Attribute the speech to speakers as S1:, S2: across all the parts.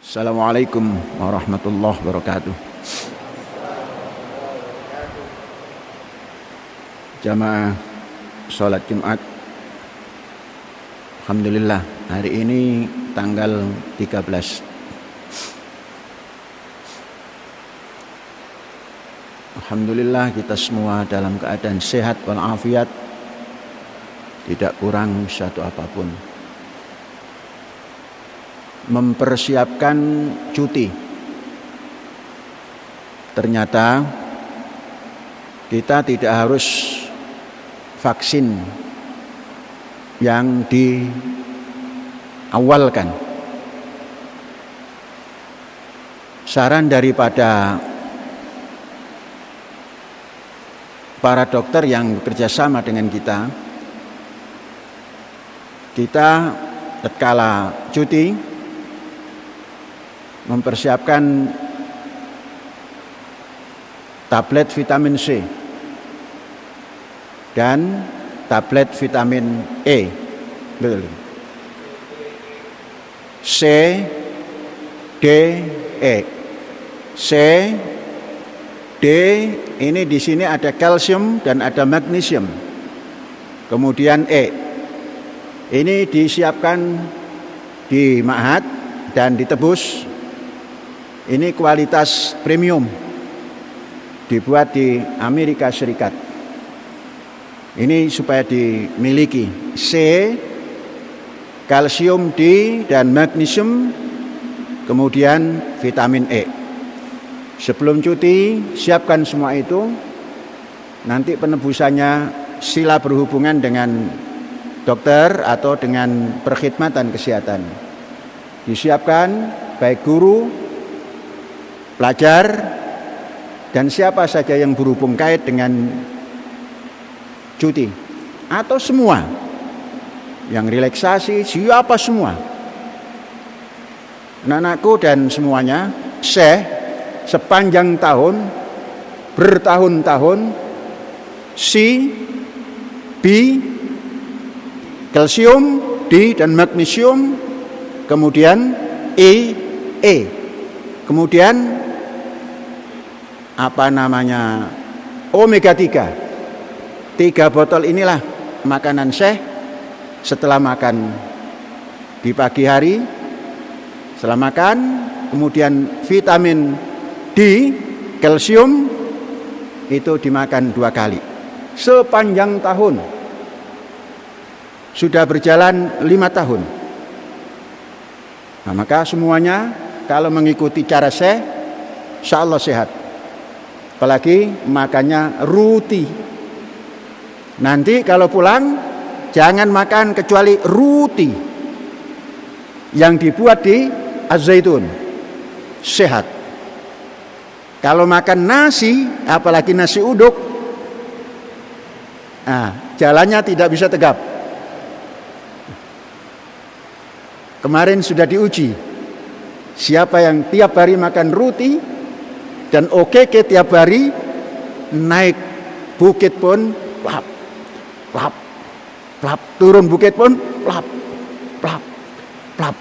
S1: Assalamualaikum warahmatullahi wabarakatuh. Jamaah sholat Jumat, alhamdulillah hari ini tanggal 13. Alhamdulillah kita semua dalam keadaan sehat walafiat, tidak kurang satu apapun. Mempersiapkan cuti. Ternyata kita tidak harus vaksin yang diawalkan. Saran daripada para dokter yang bekerja sama dengan kita tatkala cuti mempersiapkan tablet vitamin C dan tablet vitamin E. Betul. C, D, E. C, D ini di sini ada kalsium dan ada magnesium. Kemudian E. Ini disiapkan di Ma'had dan ditebus. Ini kualitas premium, dibuat di Amerika Serikat. Ini supaya dimiliki C, kalsium D dan magnesium, kemudian vitamin E. Sebelum cuti siapkan semua itu. Nanti penebusannya sila berhubungan dengan dokter atau dengan perkhidmatan kesehatan. Disiapkan baik guru, pelajar, dan siapa saja yang berhubung kait dengan cuti atau semua yang relaksasi, siapa semua anak-anakku dan semuanya sepanjang tahun, bertahun-tahun, C, B, kalsium, D dan magnesium, kemudian E, kemudian omega 3. 3 botol inilah makanan Syekh setelah makan di pagi hari. Setelah makan, kemudian vitamin D, kalsium itu dimakan 2 kali sepanjang tahun. Sudah berjalan 5 tahun. Nah, maka semuanya kalau mengikuti cara Syekh, insyaallah sehat. Apalagi makannya ruti. Nanti kalau pulang jangan makan kecuali ruti yang dibuat di Az-Zaitun. Sehat. Kalau makan nasi, apalagi nasi uduk, jalannya tidak bisa tegap. Kemarin sudah diuji. Siapa yang tiap hari makan ruti dan OKK tiap hari, naik bukit pun plap, plap, plap, turun bukit pun plap, plap, plap.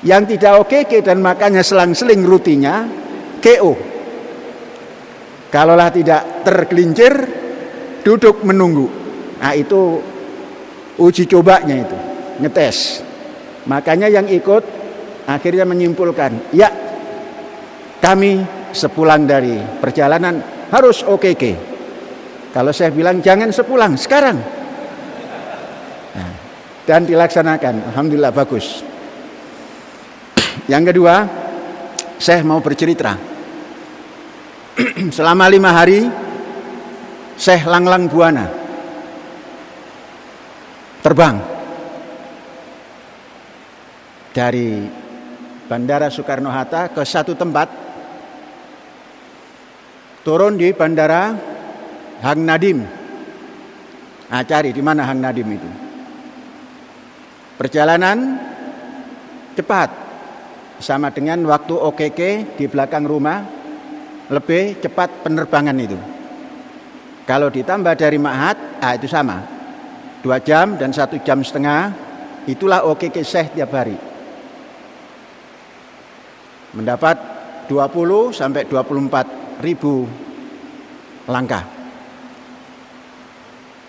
S1: Yang tidak OKK dan makannya selang-seling rutinya KO. Kalaulah tidak tergelincir, duduk menunggu. Nah itu uji cobanya itu, ngetes. Makanya yang ikut akhirnya menyimpulkan, ya kami sepulang dari perjalanan harus OKK. Kalau saya bilang jangan sepulang, sekarang. Nah, dan dilaksanakan, alhamdulillah bagus. Yang kedua, saya mau bercerita. Selama 5 hari, Syekh Langlang Buana terbang dari Bandara Soekarno-Hatta ke satu tempat, turun di Bandara Hang Nadim. Cari di mana Hang Nadim itu. Perjalanan cepat, sama dengan waktu OKK di belakang rumah, lebih cepat penerbangan itu. Kalau ditambah dari Ma'had, itu sama. 2 jam dan 1,5 jam, itulah OKK Syekh tiap hari. mendapat 20 sampai 24 ribu langkah.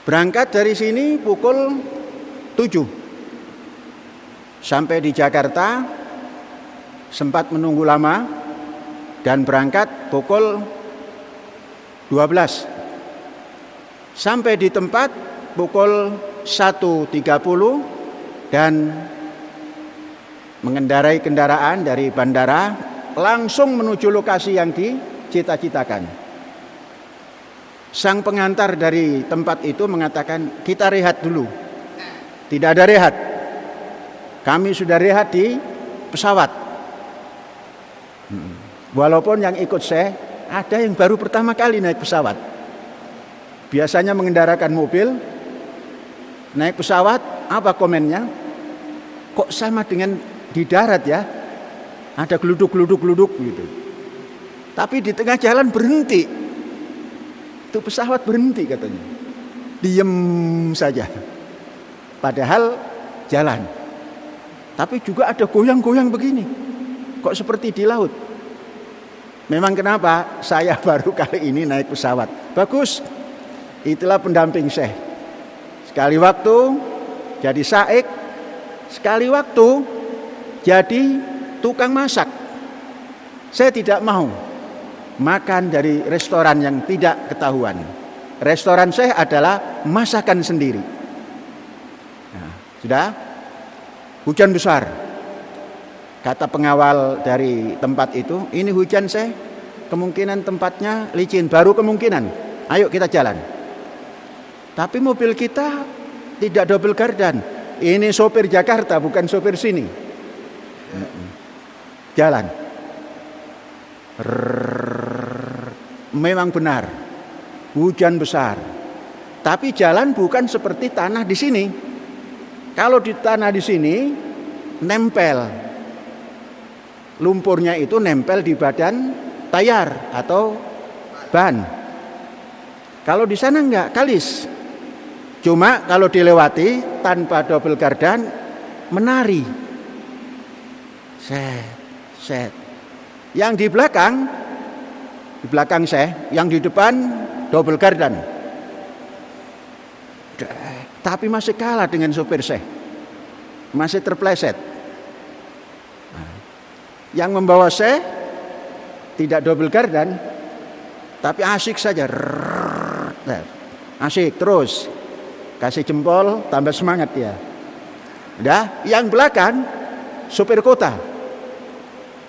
S1: Berangkat dari sini pukul 7 sampai di Jakarta, sempat menunggu lama dan berangkat pukul 12. Sampai di tempat pukul 1.30 dan mengendarai kendaraan dari bandara langsung menuju lokasi yang dicita-citakan. Sang pengantar dari tempat itu mengatakan, kita rehat dulu. Tidak ada rehat. Kami sudah rehat di pesawat. Walaupun yang ikut saya ada yang baru pertama kali naik pesawat. Biasanya mengendarakan mobil, naik pesawat, apa komennya? Kok sama dengan di darat ya? Ada geluduk-geluduk gitu. Tapi di tengah jalan berhenti. Itu pesawat berhenti katanya. Diem saja. Padahal jalan. Tapi juga ada goyang-goyang begini. Kok seperti di laut? Memang kenapa? Saya baru kali ini naik pesawat. Bagus. Itulah pendamping Syekh. Sekali waktu jadi saik, sekali waktu jadi tukang masak. Saya tidak mau makan dari restoran yang tidak ketahuan. Restoran Syekh adalah masakan sendiri. Nah, sudah hujan besar. Kata pengawal dari tempat itu, ini hujan Syekh, kemungkinan tempatnya licin, baru kemungkinan. Ayo kita jalan. Tapi mobil kita tidak double gardan. Ini sopir Jakarta, bukan sopir sini. Jalan. Memang benar, hujan besar. Tapi jalan bukan seperti tanah di sini. Kalau di tanah di sini nempel, lumpurnya itu nempel di badan tayar atau ban. Kalau di sana enggak, kalis. Cuma kalau dilewati tanpa double gardan, menari. Set. Yang di belakang saya, yang di depan double gardan. Tapi masih kalah dengan sopir saya. Masih terpleset. Yang membawa saya tidak double gardan, tapi asik saja. Asik terus. Kasih jempol, tambah semangat ya. Udah, yang belakang sopir kota.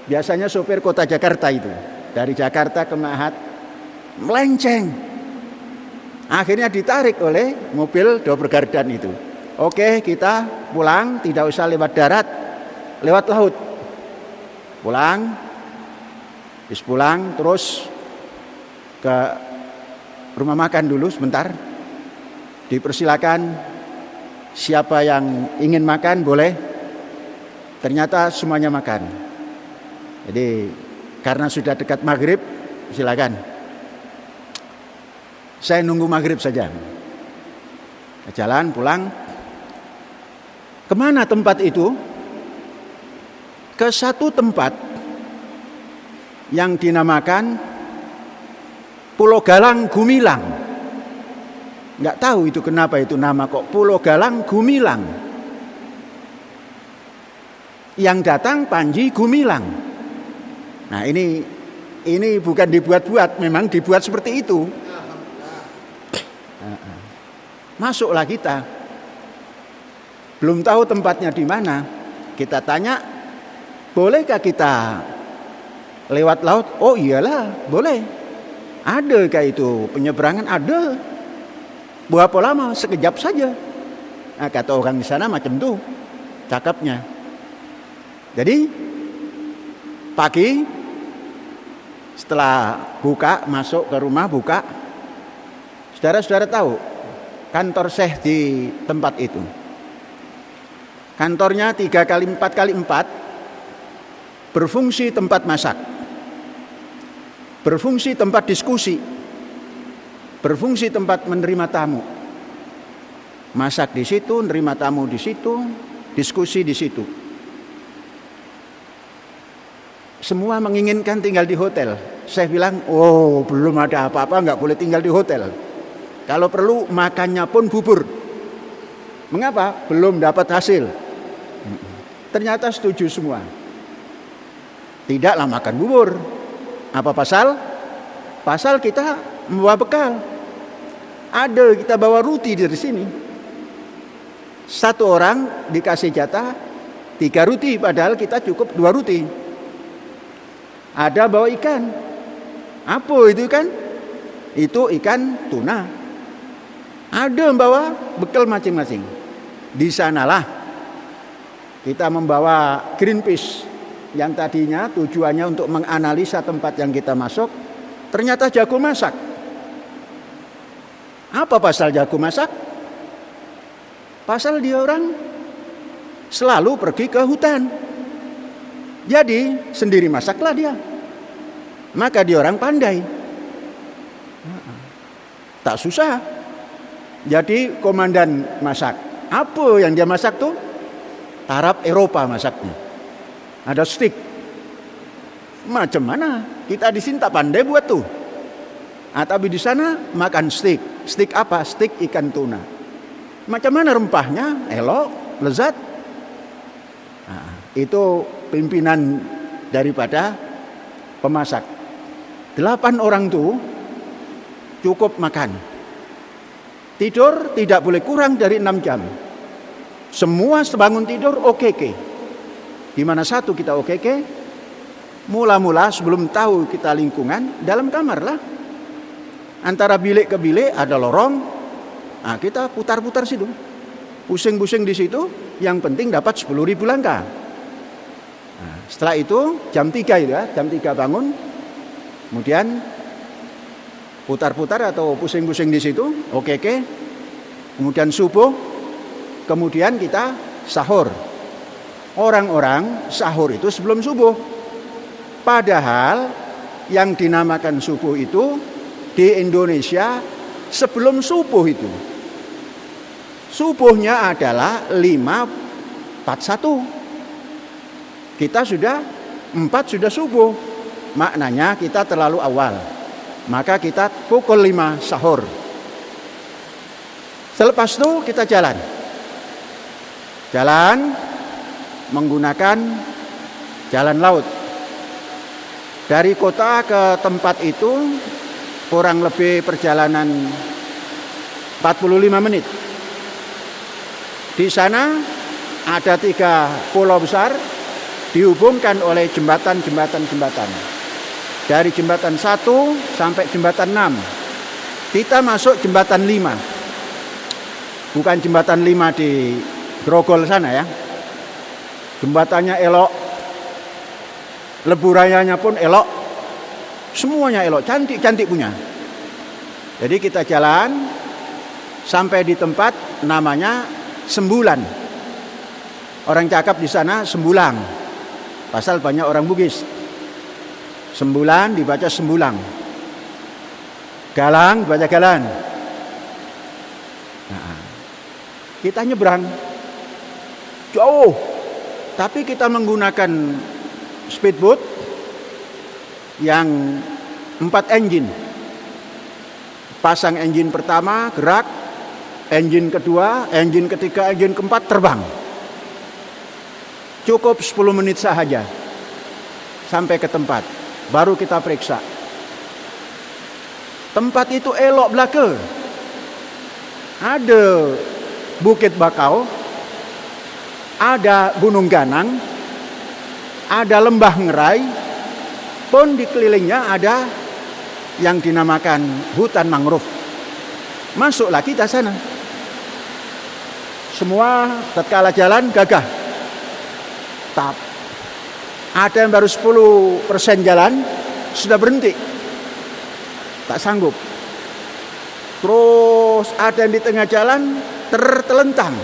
S1: Biasanya sopir kota Jakarta itu. Dari Jakarta ke Mahat melenceng. Akhirnya ditarik oleh mobil double gardan itu. Oke, kita pulang, tidak usah lewat darat, lewat laut. Pulang. Habis pulang terus ke rumah makan dulu sebentar. Dipersilakan, siapa yang ingin makan boleh. Ternyata semuanya makan. Jadi karena sudah dekat maghrib, silakan. Saya nunggu maghrib saja. Jalan pulang. Kemana tempat itu? Ke satu tempat yang dinamakan Pulau Galang Gumilang. Nggak tahu itu kenapa itu nama kok Pulau Galang Gumilang. Yang datang Panji Gumilang. Nah ini bukan dibuat-buat, memang dibuat seperti itu. Masuklah kita. Belum tahu tempatnya di mana. Kita tanya, bolehkah kita lewat laut? Oh iyalah, boleh. Adakah itu penyeberangan? Ada. Berapa lama? Sekejap saja. Nah, kata orang di sana macam tuh cakapnya. Jadi pagi setelah buka, masuk ke rumah buka, saudara-saudara tahu kantor Syekh di tempat itu. Kantornya 3x4x4, berfungsi tempat masak, berfungsi tempat diskusi, berfungsi tempat menerima tamu. Masak di situ, menerima tamu di situ, diskusi di situ. semua menginginkan tinggal di hotel. Saya bilang, oh belum ada apa-apa, nggak boleh tinggal di hotel. Kalau perlu makannya pun bubur. Mengapa? Belum dapat hasil. Ternyata setuju semua. Tidaklah makan bubur. Apa pasal? Pasal kita membawa bekal. Ada kita bawa roti dari sini. Satu orang dikasih jatah 3 roti, padahal kita cukup 2 roti. Ada bawa ikan. Apa itu ikan? Itu ikan tuna. Ada membawa bekal masing-masing. Di sanalah kita membawa Greenpeace yang tadinya tujuannya untuk menganalisa tempat yang kita masuk, ternyata jago masak. Apa pasal jago masak? Pasal dia orang selalu pergi ke hutan. Jadi sendiri masaklah dia. Maka dia orang pandai. Tak susah. Jadi komandan masak. Apa yang dia masak tuh? Tarap Eropa masaknya. Ada steak. Macam mana? Kita di sini tak pandai buat tuh. Tapi di sana makan steak. Steak apa? Steak ikan tuna. Macam mana rempahnya? Elok, lezat. Itu pimpinan daripada pemasak. 8 orang tuh cukup makan. Tidur tidak boleh kurang dari 6 jam. Semua sebangun tidur oke. Di mana satu kita oke. Mula-mula sebelum tahu kita lingkungan, dalam kamar lah. Antara bilik ke bilik ada lorong. Kita putar-putar situ. Pusing-pusing di situ, yang penting dapat 10.000 langkah. Setelah itu jam 3 itu ya, jam 3 bangun. Kemudian putar-putar atau pusing-pusing di situ, oke. Kemudian subuh, kemudian kita sahur. Orang-orang sahur itu sebelum subuh. Padahal yang dinamakan subuh itu di Indonesia sebelum subuh itu. Subuhnya adalah 5.41. Kita sudah 4 sudah subuh. Maknanya kita terlalu awal. Maka kita pukul 5 sahur. Selepas itu kita jalan. Jalan menggunakan jalan laut. Dari kota ke tempat itu kurang lebih perjalanan 45 menit. Di sana ada 3 pulau besar dihubungkan oleh jembatan. Dari jembatan 1 sampai jembatan 6. Kita masuk jembatan 5. Bukan jembatan 5 di Grogol sana ya. Jembatannya elok. Leburayanya pun elok. Semuanya elok, cantik-cantik punya. Jadi kita jalan sampai di tempat namanya Sembulan. Orang cakap di sana Sembulang. Pasal banyak orang Bugis. Sembulan dibaca Sembulang. Galang dibaca Galan. Kita nyebrang jauh, tapi kita menggunakan speedboat yang 4 engine. Pasang engine pertama gerak, engine kedua, engine ketiga, engine keempat terbang. Cukup 10 menit saja sampai ke tempat. Baru kita periksa. Tempat itu elok belaka. Ada Bukit Bakau, ada Gunung Ganang, ada Lembah Ngerai, pun dikelilingnya ada yang dinamakan hutan mangrove. Masuklah kita sana. Semua tatkala jalan gagah. Ada yang baru 10% jalan sudah berhenti. Tak sanggup. Terus ada yang di tengah jalan tertelentang.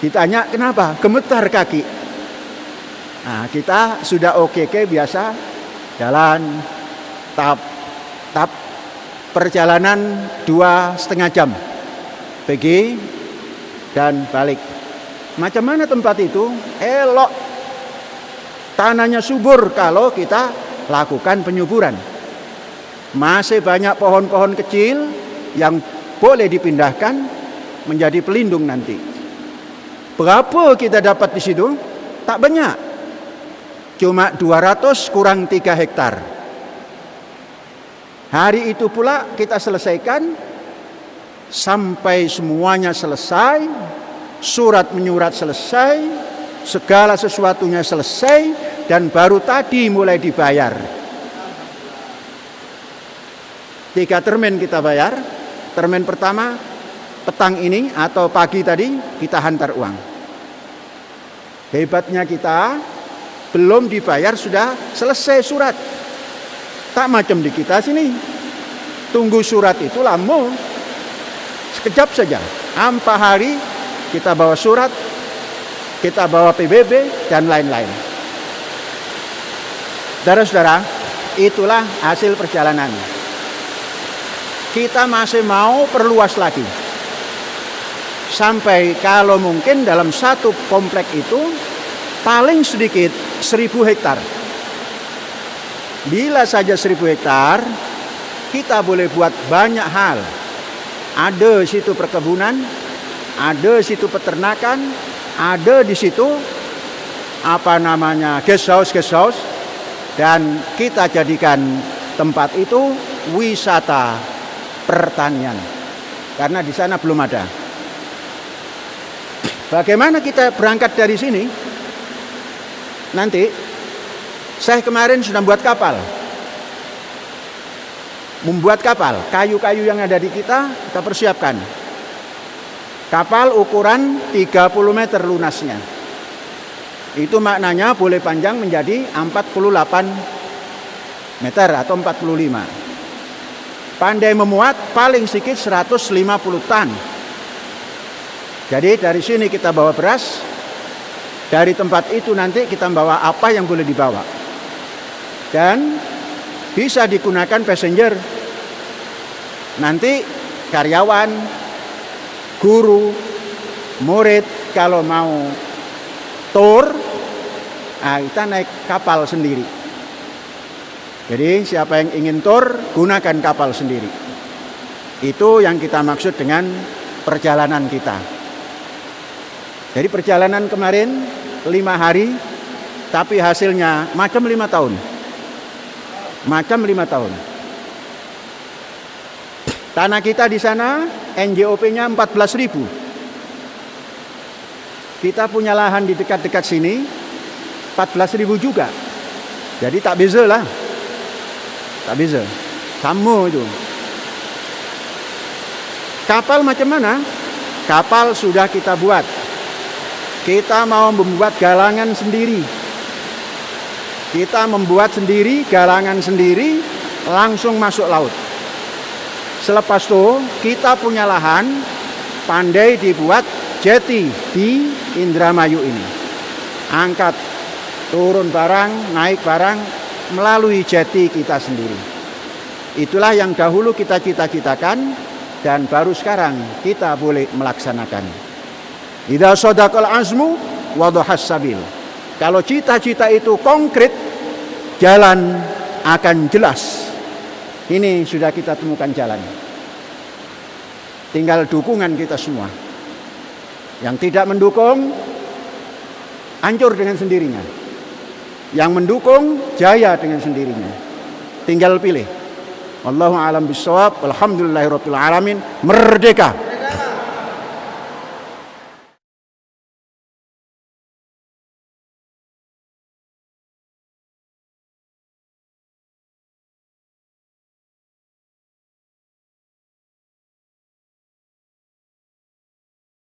S1: Ditanya kenapa? Gemetar kaki. Kita sudah oke biasa jalan tap perjalanan 2,5 jam pergi dan balik. Macam mana tempat itu? Elok. Tanahnya subur kalau kita lakukan penyuburan. Masih banyak pohon-pohon kecil yang boleh dipindahkan menjadi pelindung nanti. Berapa kita dapat di situ? Tak banyak. Cuma 200 kurang 3 hektar. Hari itu pula kita selesaikan sampai semuanya selesai, surat menyurat selesai, segala sesuatunya selesai, dan baru tadi mulai dibayar. 3 termen kita bayar. Termen pertama petang ini atau pagi tadi kita hantar uang. Hebatnya kita belum dibayar sudah selesai surat. Tak macam di kita sini. Tunggu surat itu lama. Sekejap saja. 4 hari kita bawa surat, kita bawa PBB dan lain-lain. Saudara-saudara, itulah hasil perjalanan. Kita masih mau perluas lagi. Sampai kalau mungkin dalam satu komplek itu paling sedikit 1000 hektar. Bila saja 1000 hektar, kita boleh buat banyak hal. Ada di situ perkebunan, ada di situ peternakan, ada di situ guest house, dan kita jadikan tempat itu wisata pertanian. Karena di sana belum ada. Bagaimana kita berangkat dari sini? Nanti saya kemarin sudah membuat kapal, kayu-kayu yang ada di kita persiapkan. Kapal ukuran 30 meter lunasnya. Itu maknanya boleh panjang menjadi 48 meter atau 45. Pandai memuat paling sedikit 150 ton. Jadi dari sini kita bawa beras, dari tempat itu nanti kita bawa apa yang boleh dibawa. Dan bisa digunakan passenger. Nanti karyawan, guru, murid kalau mau tour, kita naik kapal sendiri. Jadi siapa yang ingin tour, gunakan kapal sendiri. Itu yang kita maksud dengan perjalanan kita. Jadi perjalanan kemarin 5 hari, tapi hasilnya macam 5 tahun. Macam 5 tahun. Tanah kita di sana NJOP-nya 14.000. Kita punya lahan di dekat-dekat sini 14.000 juga. Jadi tak beza lah. Tak beza. Sama itu. Kapal macam mana? Kapal sudah kita buat. Kita mau membuat galangan sendiri. Kita membuat sendiri galangan sendiri, langsung masuk laut. Selepas itu kita punya lahan, pandai dibuat jeti di Indramayu ini. Angkat, turun barang, naik barang melalui jeti kita sendiri. Itulah yang dahulu kita cita-citakan dan baru sekarang kita boleh melaksanakan. Idza sadaqal azmu wa dhahas sabil. Kalau cita-cita itu konkret, jalan akan jelas. Ini sudah kita temukan jalan. Tinggal dukungan kita semua. Yang tidak mendukung, hancur dengan sendirinya. Yang mendukung, jaya dengan sendirinya. Tinggal pilih. Wallahu a'lam bishawab. Alhamdulillahirabbil alamin. Merdeka.